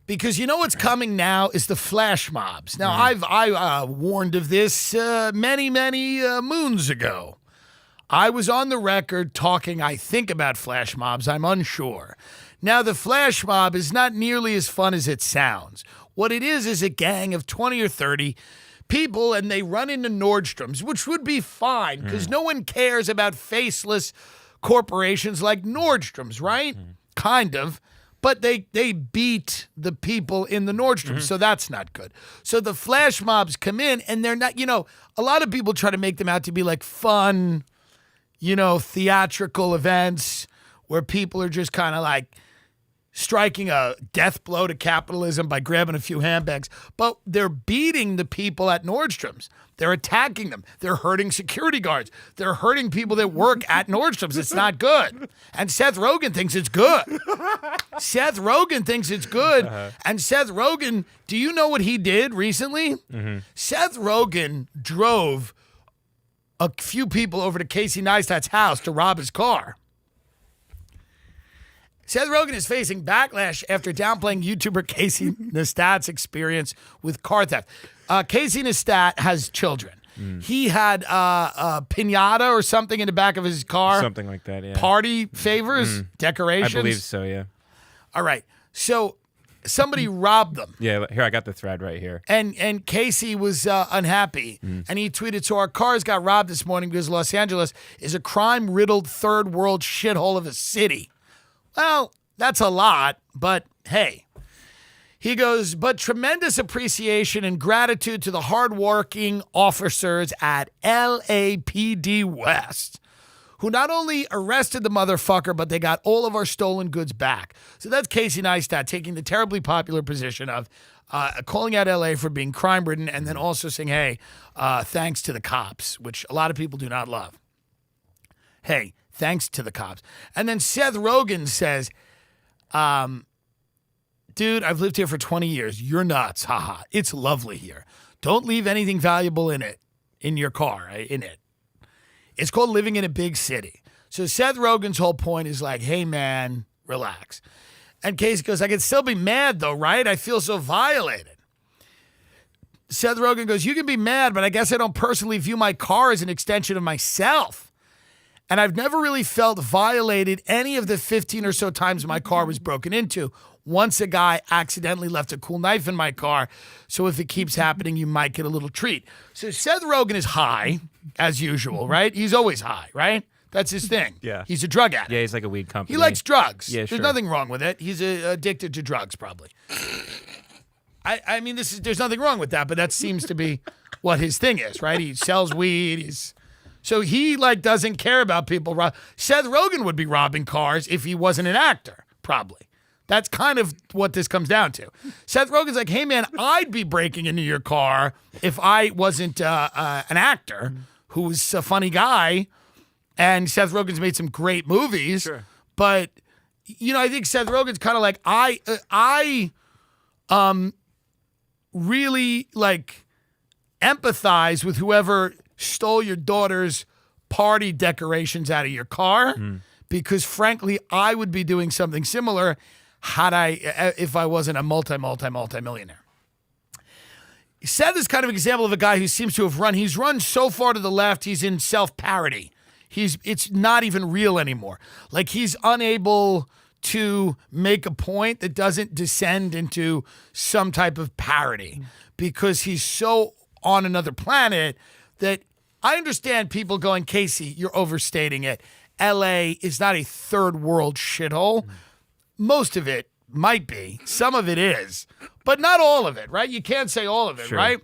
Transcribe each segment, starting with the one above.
Because you know what's coming now is the flash mobs. Now, I warned of this many moons ago. I was on the record talking, I think, about flash mobs. I'm unsure. Now, the flash mob is not nearly as fun as it sounds. What it is a gang of 20 or 30 people, and they run into Nordstrom's, which would be fine because no one cares about faceless corporations like Nordstrom's, right? Kind of. But they beat the people in the Nordstrom, so that's not good. So the flash mobs come in, and they're not, a lot of people try to make them out to be like fun, theatrical events where people are just kind of like striking a death blow to capitalism by grabbing a few handbags. But they're beating the people at Nordstrom's. They're attacking them. They're hurting security guards. They're hurting people that work at Nordstrom's. It's not good. And Seth Rogen thinks it's good. Seth Rogen thinks it's good. And Seth Rogen, do you know what he did recently? Seth Rogen drove a few people over to Casey Neistat's house to rob his car. Seth Rogen is facing backlash after downplaying YouTuber Casey Neistat's experience with car theft. Casey Neistat has children. He had a piñata or something in the back of his car. Something like that, yeah. Party favors, decorations. I believe so, yeah. All right. So somebody robbed them. Yeah, here, I got the thread right here. And Casey was unhappy. And he tweeted, so our cars got robbed this morning because Los Angeles is a crime-riddled third world shithole of a city. Well, that's a lot, but hey. He goes, but tremendous appreciation and gratitude to the hardworking officers at LAPD West, who not only arrested the motherfucker, but they got all of our stolen goods back. So that's Casey Neistat taking the terribly popular position of calling out LA for being crime-ridden and then also saying, hey, thanks to the cops, which a lot of people do not love. Hey, thanks to the cops. And then Seth Rogen says, dude, I've lived here for 20 years. You're nuts. Haha. It's lovely here. Don't leave anything valuable in your car, in it. It's called living in a big city. So Seth Rogen's whole point is like, hey, man, relax. And Casey goes, I can still be mad, though, right? I feel so violated. Seth Rogen goes, you can be mad, but I guess I don't personally view my car as an extension of myself. And I've never really felt violated any of the 15 or so times my car was broken into. Once a guy accidentally left a cool knife in my car, so if it keeps happening, you might get a little treat. So Seth Rogen is high, as usual, right? He's always high, right? That's his thing. Yeah. He's a drug addict. Yeah, he's like a weed company. He likes drugs. Yeah, There's nothing wrong with it. He's addicted to drugs, probably. I mean, there's nothing wrong with that, but that seems to be what his thing is, right? He sells weed. So he doesn't care about people. Seth Rogen would be robbing cars if he wasn't an actor, probably. That's kind of what this comes down to. Seth Rogen's like, hey, man, I'd be breaking into your car if I wasn't an actor who was a funny guy. And Seth Rogen's made some great movies. Sure. But, I think Seth Rogen's kind of like, I really, empathize with whoever stole your daughter's party decorations out of your car. Because, frankly, I would be doing something similar if I wasn't a multi-millionaire. Seth is kind of an example of a guy who seems to have he's run so far to the left, he's in self-parody. It's not even real anymore. He's unable to make a point that doesn't descend into some type of parody because he's so on another planet that I understand people going, Casey, you're overstating it. LA is not a third world shithole. Most of it might be. Some of it is. But not all of it, right? You can't say all of it, sure. right?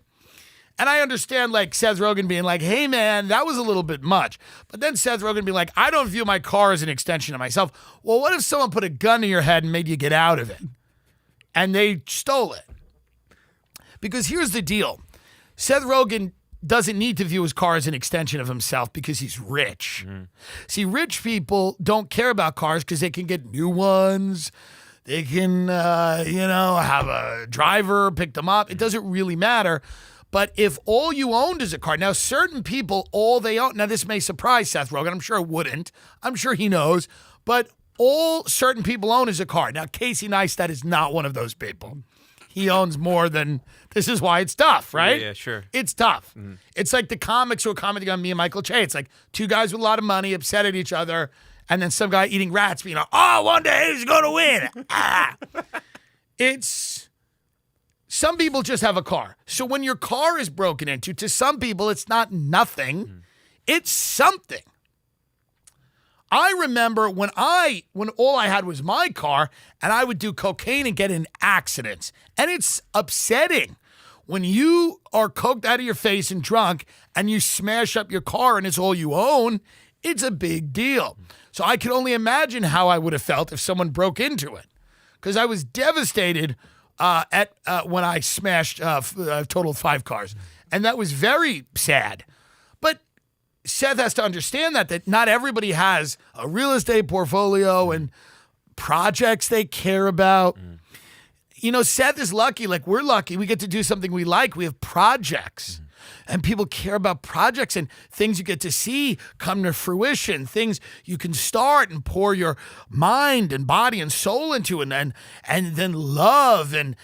And I understand Seth Rogen being like, hey, man, that was a little bit much. But then Seth Rogen being like, I don't view my car as an extension of myself. Well, what if someone put a gun to your head and made you get out of it? And they stole it. Because here's the deal. Seth Rogen doesn't need to view his car as an extension of himself because he's rich. See, rich people don't care about cars because they can get new ones. They can, have a driver pick them up. It doesn't really matter. But if all you owned is a car, now certain people, all they own, now this may surprise Seth Rogen. I'm sure it wouldn't. I'm sure he knows. But all certain people own is a car. Now, Casey Neistat is not one of those people. He owns more than, this is why it's tough, right? Yeah, sure. It's tough. It's like the comics who are commenting on me and Michael Che. It's like two guys with a lot of money upset at each other, and then some guy eating rats being like, oh, one day he's going to win. It's, some people just have a car. So when your car is broken into, to some people, it's not nothing. It's something. I remember when all I had was my car, and I would do cocaine and get in accidents. And it's upsetting when you are coked out of your face and drunk and you smash up your car and it's all you own. It's a big deal. So I can only imagine how I would have felt if someone broke into it, because I was devastated when I smashed a total of 5 cars. And that was very sad. But Seth has to understand that not everybody has a real estate portfolio and projects they care about. You know, Seth is lucky. Like, we're lucky. We get to do something we like. We have projects. And people care about projects and things you get to see come to fruition, things you can start and pour your mind and body and soul into, and then love and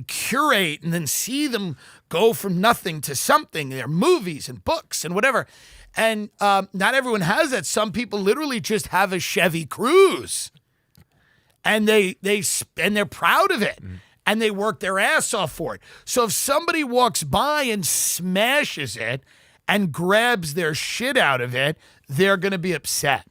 curate, and then see them go from nothing to something. They're movies and books and whatever. And not everyone has that. Some people literally just have a Chevy Cruze, and they're proud of it. And they work their ass off for it. So if somebody walks by and smashes it and grabs their shit out of it, they're going to be upset.